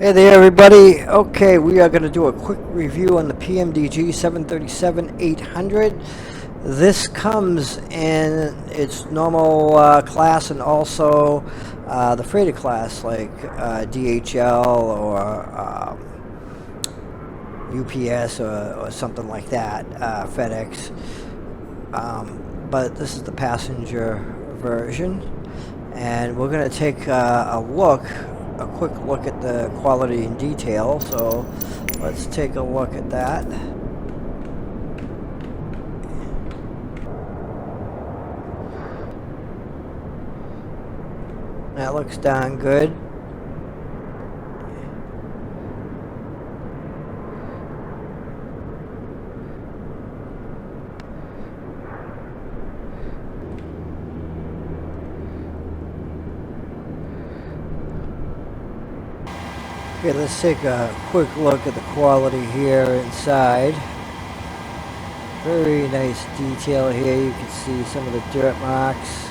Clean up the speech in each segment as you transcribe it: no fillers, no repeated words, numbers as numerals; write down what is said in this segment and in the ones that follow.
Hey there everybody. Okay, we are going to do a quick review on the PMDG 737-800. This comes in its normal class and also the freighter class like DHL or UPS or something like that, FedEx. But this is the passenger version, and we're going to take a quick look at the quality and detail. So let's take a look at that. That looks darn good. Okay, let's take a quick look at the quality here inside. Very nice detail here. You can see some of the dirt marks.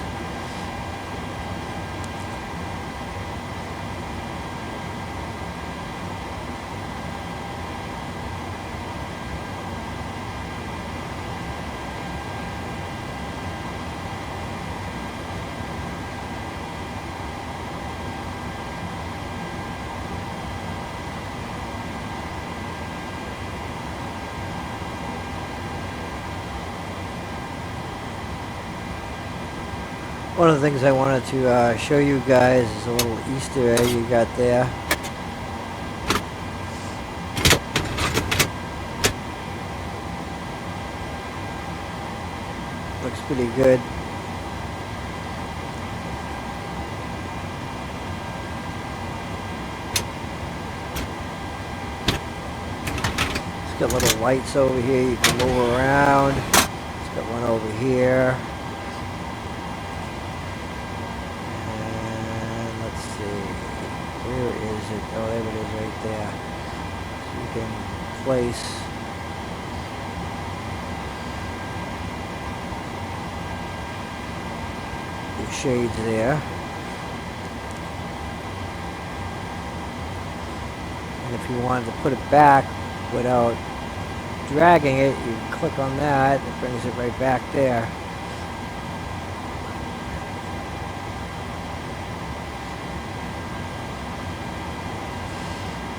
One of the things I wanted to show you guys is a little Easter egg you got there. Looks pretty good. It's got little lights over here you can move around. It's got one over here. Where is it? Oh, there it is right there. So you can place your shades there. And if you wanted to put it back without dragging it, you can click on that. It brings it right back there.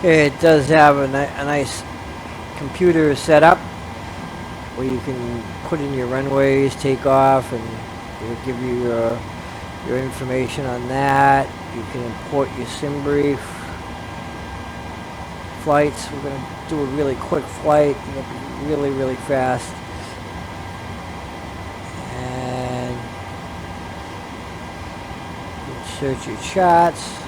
It does have a nice computer setup where you can put in your runways, take off, and it will give you your information on that. You can import your sim brief flights. We're going to do a really quick flight. It'll be really, really fast. And insert your charts.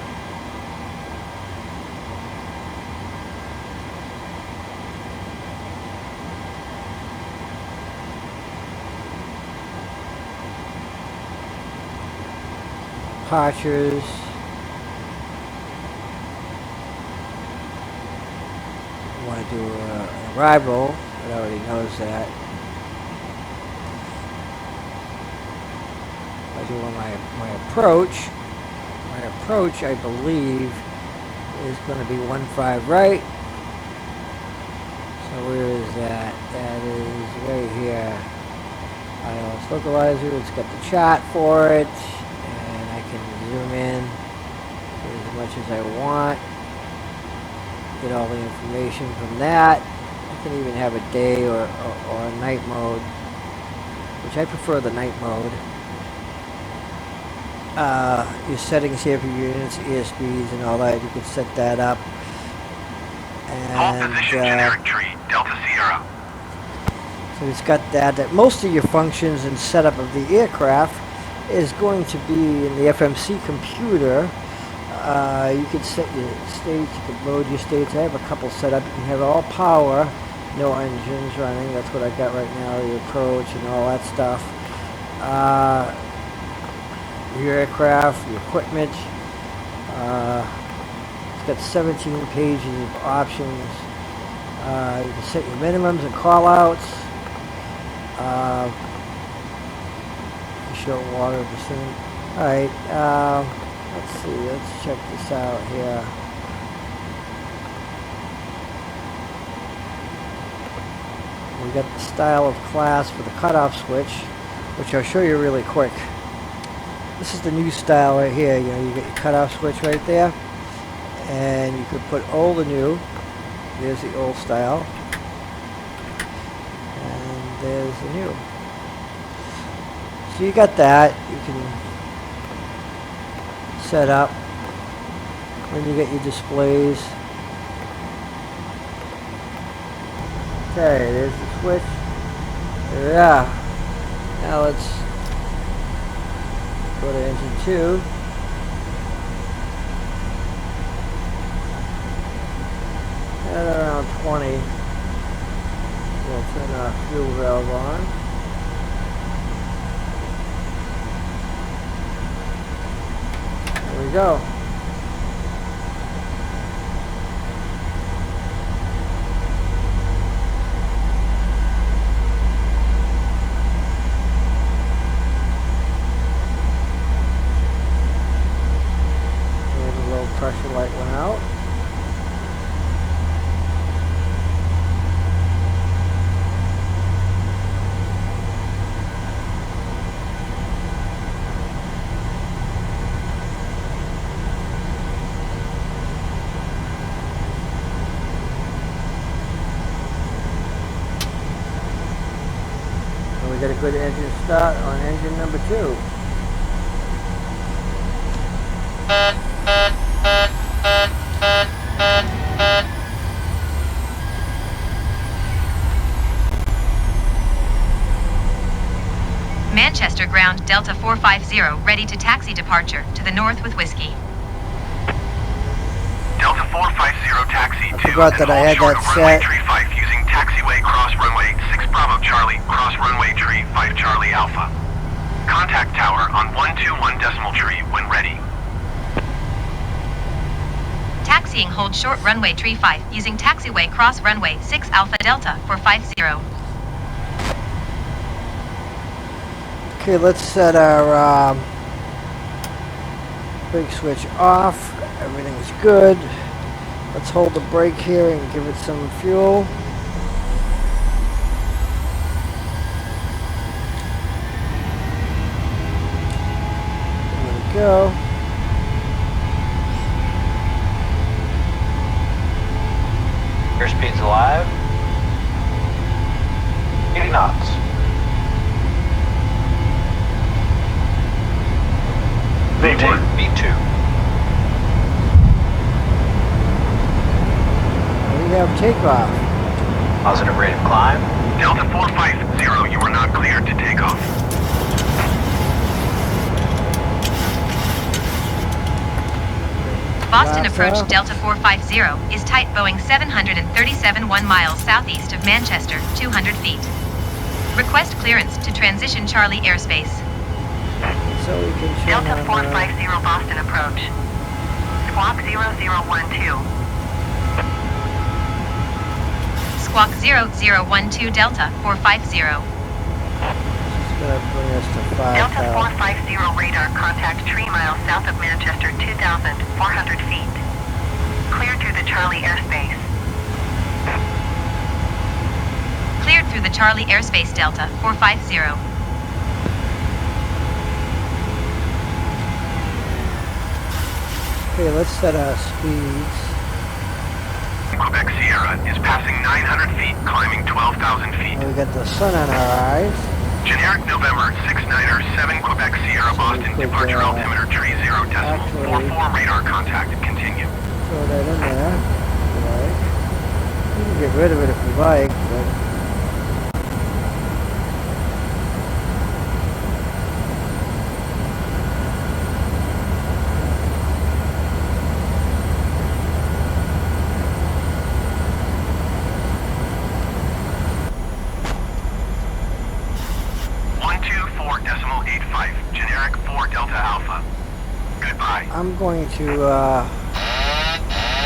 Departures. I want to do an arrival. It already knows that. I do my approach. My approach, I believe, is going to be 15 right. So where is that? That is right here. ILS localizer. It's got the chart for it. Zoom in as much as I want, get all the information from that. I can even have a day or a night mode, which I prefer the night mode. Your settings here for your units, ESPs and all that, you can set that up. And generic tree, Delta Sierra. So it's got that most of your functions and setup of the aircraft is going to be in the FMC computer. You can set your states, you can load your states. I have a couple set up. You can have all power, no engines running. That's what I got right now, your approach and all that stuff. Your aircraft, your equipment. It's got 17 pages of options. You can set your minimums and call-outs. Show water descent. Alright, let's see, let's check this out here. We got the style of class for the cutoff switch, which I'll show you really quick. This is the new style right here. You know, you get your cutoff switch right there, and you could put old and new. There's the old style, and there's the new. So you got that. You can set up when you get your displays. Okay, there's the switch. Yeah. Now let's go to engine 2. At around 20, we'll turn our fuel valve on. There we go. Pressure light went out. And we got a good engine start on engine number 2. Manchester ground Delta 450 ready to taxi departure to the north with whiskey. Delta 450 taxi I to forgot that I had that runway set. tree 5 using taxiway cross runway 6 Bravo Charlie cross runway tree 5 Charlie Alpha. Contact tower on 121 decimal tree when ready. Taxiing hold short runway tree 5 using taxiway cross runway 6 Alpha Delta 450. Okay, let's set our brake switch off. Everything's good. Let's hold the brake here and give it some fuel. There we go. Airspeed's alive. 80 knots. V2. We have takeoff. Positive rate of climb. Delta 450, you are not cleared to take off. Boston approach Delta 450 is tight Boeing 737 1 miles southeast of Manchester, 200 feet. Request clearance to transition Charlie airspace. So we can turn Delta on 450 Boston approach. Squawk 0012. Squawk 0012 Delta 450. It's gonna bring us to 5. Delta 450 radar contact 3 miles south of Manchester, 2,400 feet. Cleared through the Charlie airspace. Cleared through the Charlie airspace Delta 450. Okay, let's set our speeds. Quebec Sierra is passing 900 feet, climbing 12,000 feet. And we got the sun on our eyes. Generic November 69er 7 Quebec Sierra Boston could, departure altimeter 30 decimal 44 radar contact. Continue. Throw that in there. If you like. We can get rid of it if we like, but I'm going to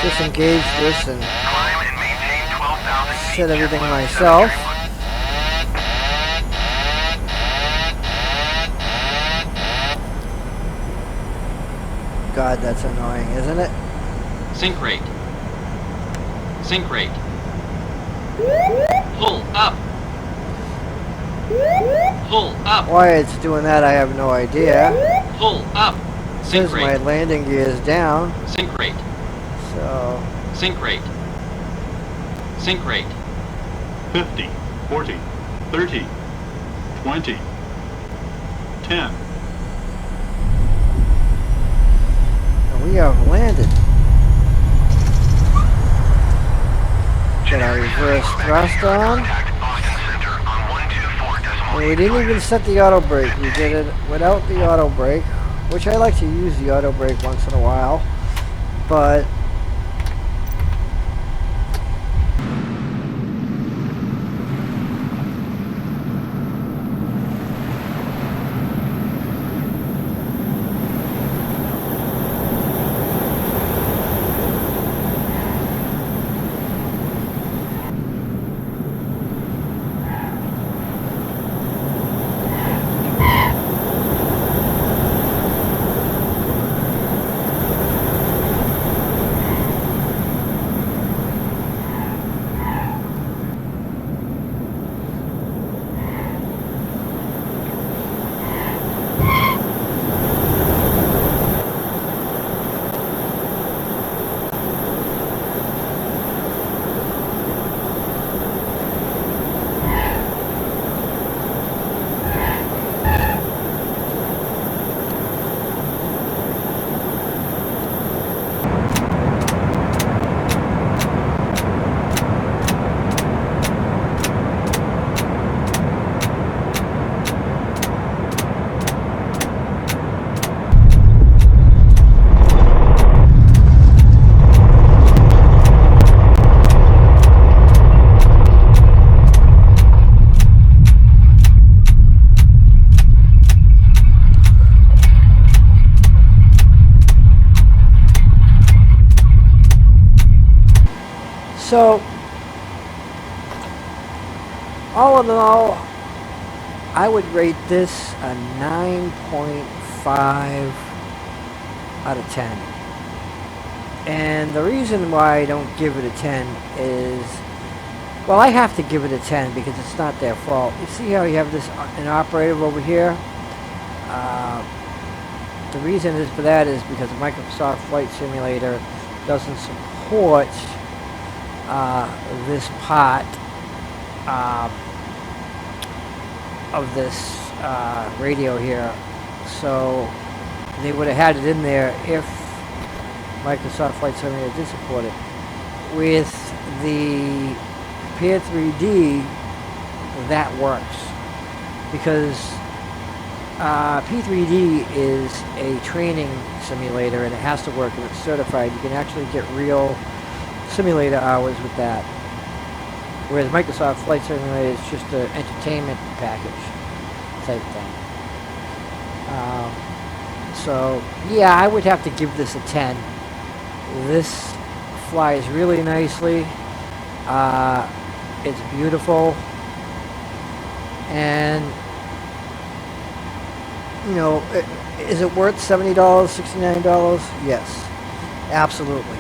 disengage this and Climb and maintain 12,000 feet. set everything JetBlue myself. 731. God, that's annoying, isn't it? Sync rate. Sync rate. Pull up. Pull up. Why it's doing that, I have no idea. Pull up. Sync Says my rate. landing gear is down. Sync rate. So, Sync rate. Sync rate. 50, 40, 30, 20, 10. and we have landed. Get our reverse thrust on. Contact Boston Center on 124.8. And we didn't even set the auto brake. We did it without the auto brake, which I like to use the auto brake once in a while. But so, all in all, I would rate this a 9.5 out of 10. And the reason why I don't give it a 10 is, well, I have to give it a 10 because it's not their fault. You see how you have this an operative over here? The reason is for that is because Microsoft Flight Simulator doesn't support this part of this radio here, so they would have had it in there if Microsoft Flight Simulator did support it. With the Peer 3D, that works because P3D is a training simulator and it has to work and it's certified. You can actually get real simulator hours with that. Whereas Microsoft Flight Simulator is just an entertainment package type thing. So, yeah, I would have to give this a 10. This flies really nicely. It's beautiful. And, you know, is it worth $70, $69? Yes, absolutely.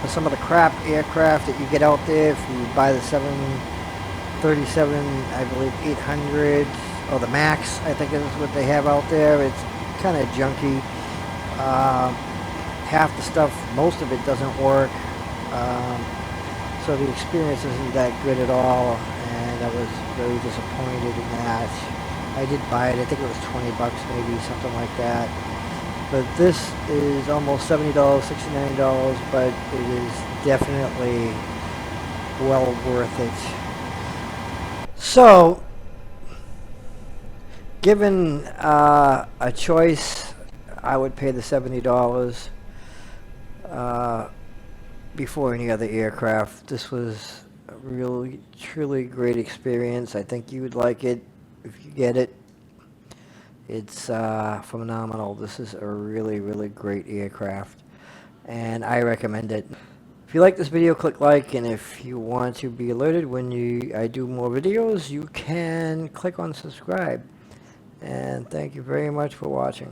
For some of the crap aircraft that you get out there, if you buy the 737, I believe 800, or the MAX, I think is what they have out there, it's kind of junky. Half the stuff, most of it doesn't work. So the experience isn't that good at all, and I was very disappointed in that. I did buy it, I think it was 20 bucks maybe, something like that. But this is almost $70, $69, but it is definitely well worth it. So, given a choice, I would pay the $70 before any other aircraft. This was a really, truly great experience. I think you would like it if you get it. It's phenomenal. This is a really, really great aircraft, and I recommend it. If you like this video, click like, and if you want to be alerted when I do more videos, you can click on subscribe. And thank you very much for watching.